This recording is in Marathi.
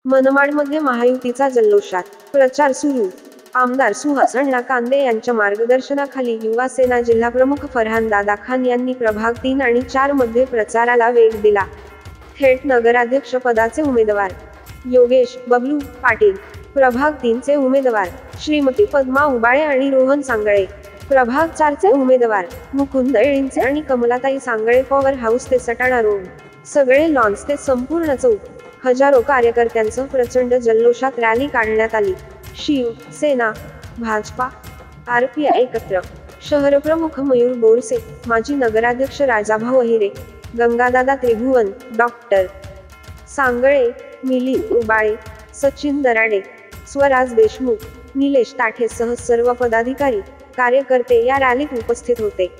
मनमाडमध्ये महायुतीचा जल्लोषात प्रचार सुरू. आमदार सुहास अण्णा कांदे यांच्या मार्गदर्शनाखाली युवा सेना जिल्हाप्रमुख फरहान दादा खान यांनी प्रभाग 3 आणि 4 मध्ये प्रचाराला वेग दिला. थेट नगराध्यक्ष पदाचे उमेदवार योगेश बबलू पाटील, प्रभाग 3 चे उमेदवार श्रीमती पद्मा उबाळे आणि रोहन सांगळे, प्रभाग 4 चे उमेदवार मुकुंद येळींचे आणि कमलाताई सांगळे, पॉवर हाऊस ते सटाणा रोड, सगळे लॉन्स ते संपूर्ण चौक. हजारो कार्यकर्त्यांचं प्रचंड जल्लोषात रॅली काढण्यात आली. शिव सेना, भाजपा, आरपीआय एकत्र. शहरप्रमुख मयूर बोरसे, माजी नगराध्यक्ष राजाभाऊ अहिरे, गंगादादा त्रिभुवन, डॉक्टर सांगळे, मिलिंद उबाळे, सचिन दराडे, स्वराज देशमुख, निलेश ताठेसह सर्व पदाधिकारी, कार्यकर्ते या रॅलीत उपस्थित होते.